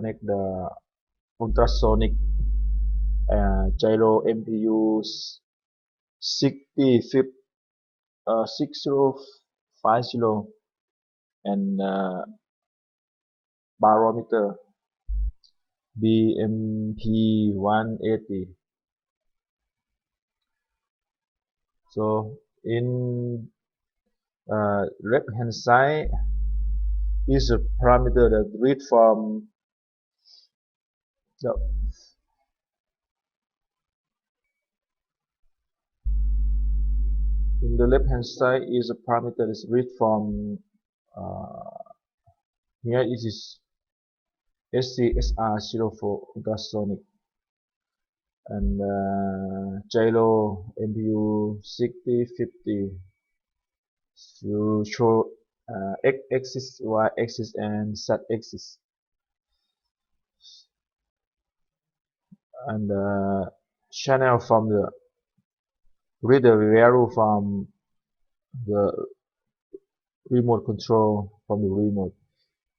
connect the ultrasonic gyro MPU 6050 and barometer BMP 180. So in left hand side is a parameter that read from the in the left hand side is a parameter that is read from here it is SCSR04 ultrasonic and gyro MPU 6050 to show X axis, Y axis and Z axis, and channel from the read the value from the remote control from the remote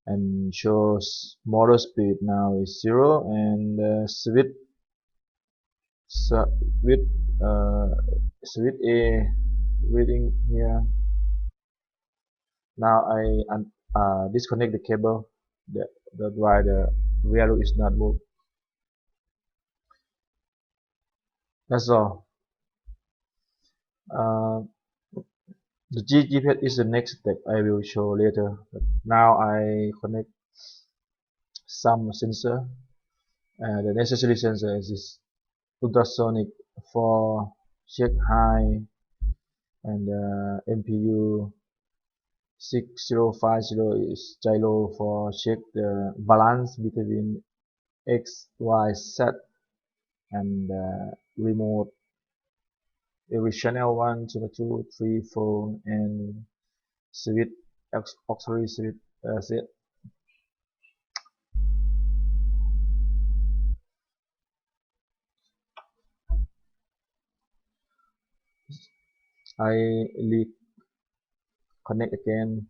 and shows motor speed now is 0 and switch with switch A reading here. Now I disconnect the cable. That's why the value is not moved. That's all. The GPS is the next step I will show later. But now I connect some sensor. The necessary sensor is ultrasonic for check high and MPU 6050 is gyro for check the balance between X, Y, Z and remote every channel 1, 2, 3, 4 and switch auxiliary switch Z. I connect again.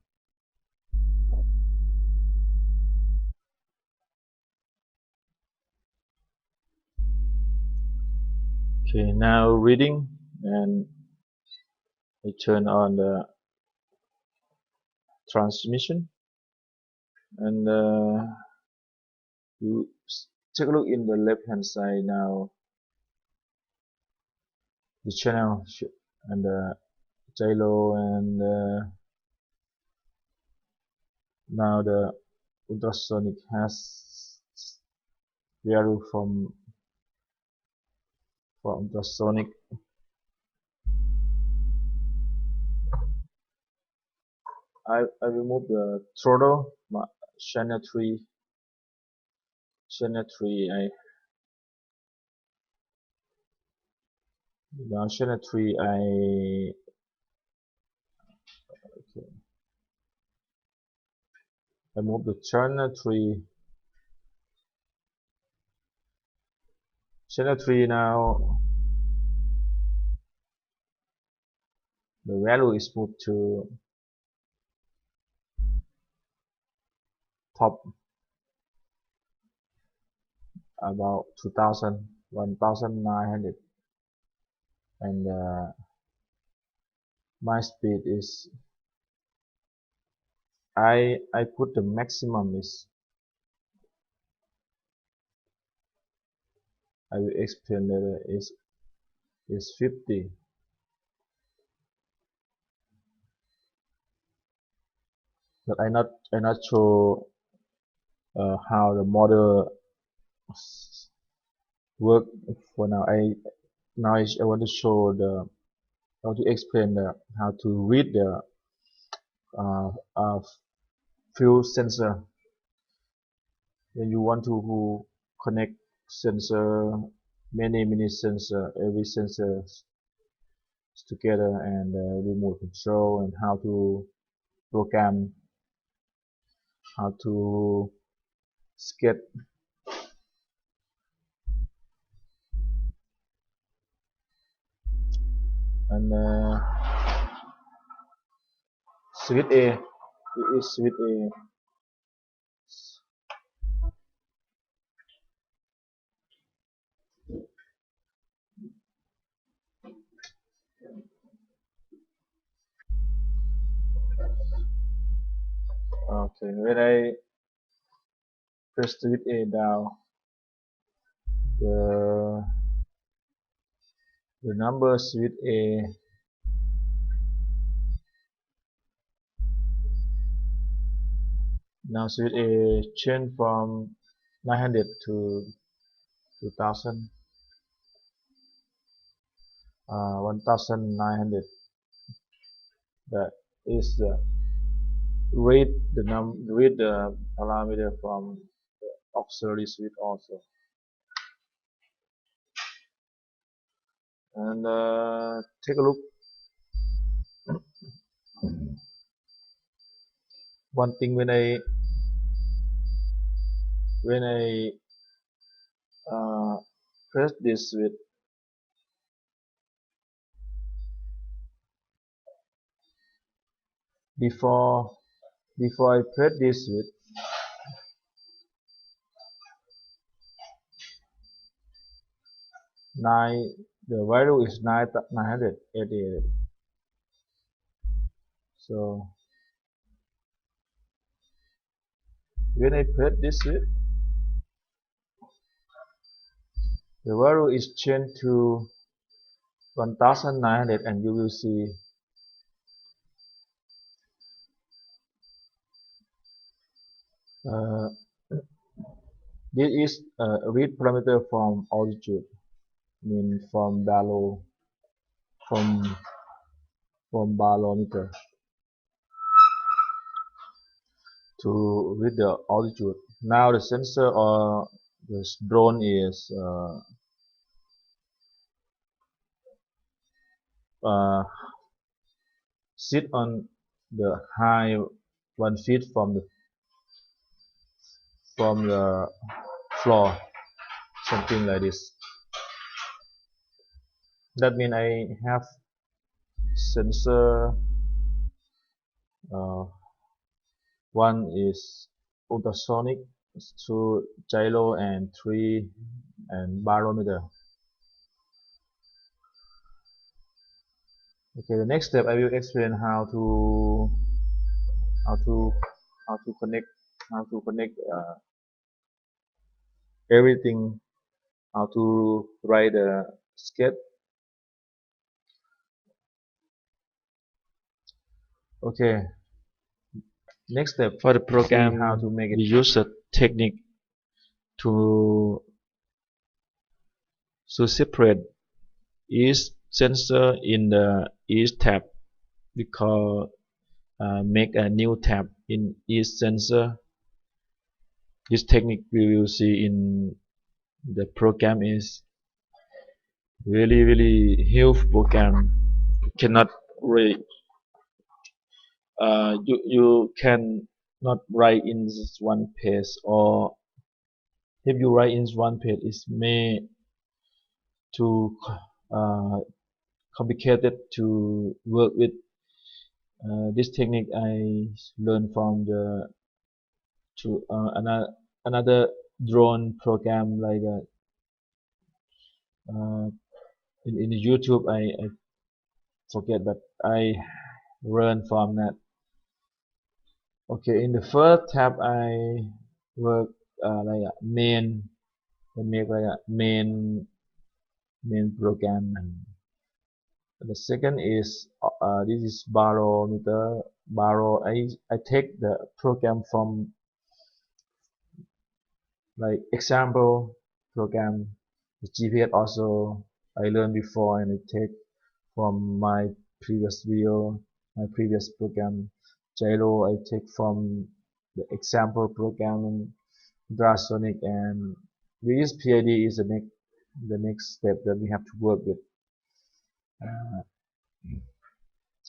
Okay, now reading, and I turn on the transmission, and you take a look in the left hand side now. The channel and the gyro and now the ultrasonic has value from ultrasonic. I remove the throttle, channel 3. Now channel 3 I move the channel 3. Channel 3 now the value is moved to top about 1900 and my speed is I put the maximum is I will explain later is 50, but I not show how the model work for now. I want to show the how to explain how to read the fuel sensor when you want to connect sensor, many sensor, every sensor together, and remote control, and how to program, how to sketch and switch A is switch A when I press switch A down, the number switch A now switch A change from 900 to 2000, 1900. That is read the parameter from the auxiliary switch also. And take a look. One thing when I press this switch, before I press this switch, the value is 988. So when I press this switch, the value is changed to 1900, and you will see this is a read parameter from altitude, mean from barometer to read the altitude. Now the sensor or this drone is sit on the high 1 feet from the floor, something like this. That means I have sensor. One is ultrasonic, 2 gyro, and 3 and barometer. Okay, the next step I will explain how to connect everything, how to write a sketch. Okay, next step for the program, how to make it. We use a technique to separate each sensor in the each tab. We call make a new tab in each sensor. This technique we will see in the program is really huge program. Cannot read. You can not write in just one page, or if you write in one page, it's made too complicated to work with. This technique I learned from another drone program, like in the YouTube. I forget, but I learned from that. Okay, in the first tab I work like a main, and make like a main program. And the second is this is barometer. I take the program from like example program. The GPS also I learned before, and I take from my previous video, my previous program. Gyro I take from the example program, and Ultrasonic, and this PID is the next step that we have to work with.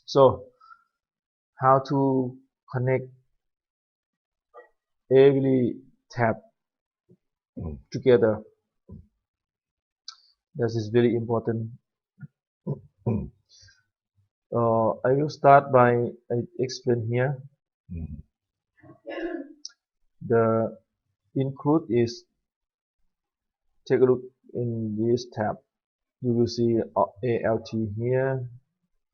So how to connect every tab together, this is very important. I will start by explain here. The include is, take a look in this tab. You will see ALT here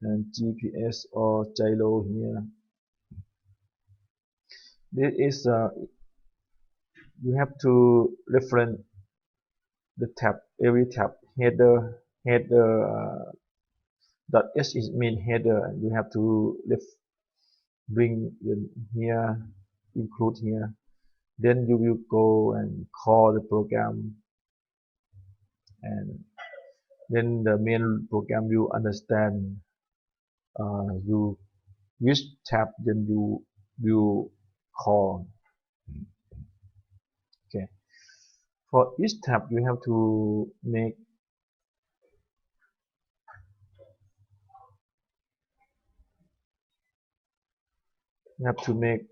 and GPS or gyro here. This is you have to reference the tab, every tab header dot h is mean header, and you have to bring here, include here. Then you will go and call the program, and then the main program will understand you which tab then you will call. Okay, for each tab you have to make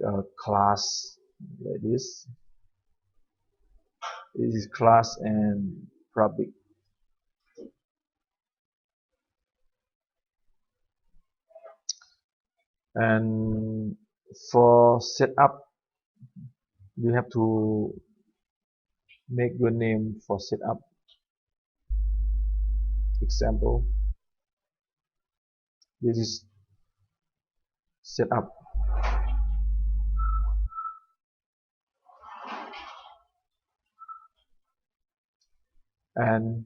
a class like this. This is class and public. And for setup, you have to make your name for setup. Example, this is setup. And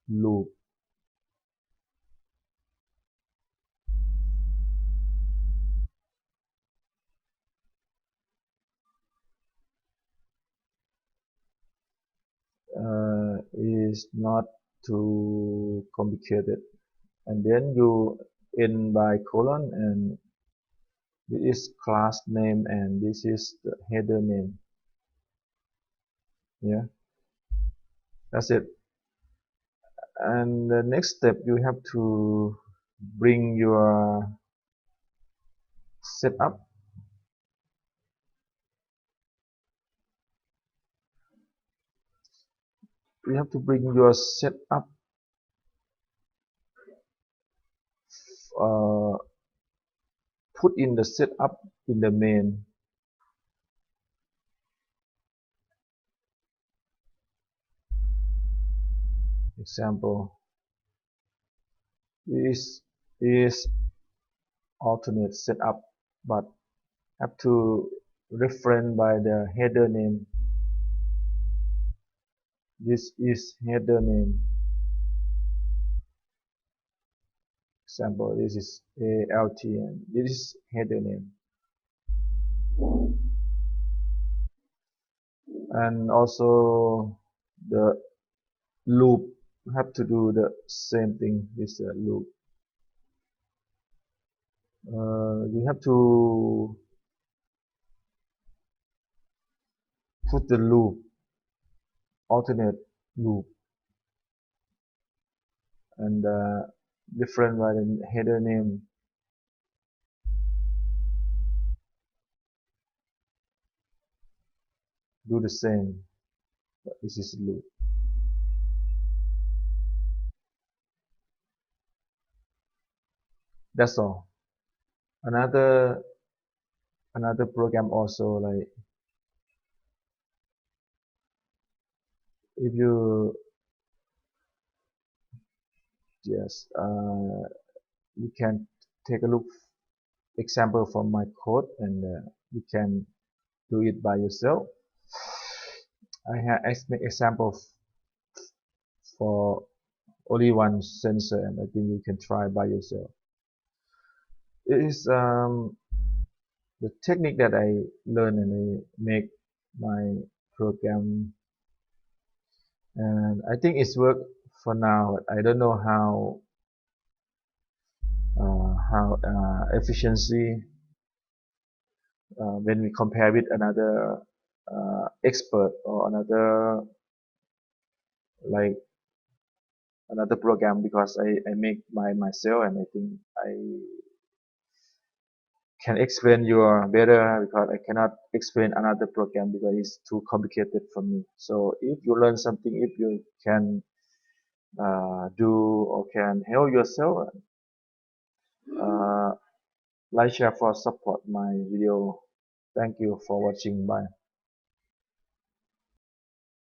loop. Is not too complicated. And then you end by colon, and this is class name, and this is the header name. Yeah, that's it. And the next step, you have to bring your setup. You have to bring your setup put in the setup in the main. Example, this is alternate setup, but have to reference by the header name. This is header name. Example, this is ALT, and this is header name. And also the loop have to do the same thing with the loop. You have to put the loop, alternate loop, and different by the header name. Do the same, but this is loop. That's all. Another program also, like if you you can take a look example from my code, and you can do it by yourself. I have example for only one sensor, and I think you can try by yourself. It is the technique that I learned, and I make my program, and I think it's worked for now. I don't know how efficiency when we compare with another expert or another, like another program, because I make myself, and I think I can explain you better, because I cannot explain another program because it's too complicated for me. So if you learn something, if you can do or can help yourself, like, share, for support my video. Thank you for watching. Bye.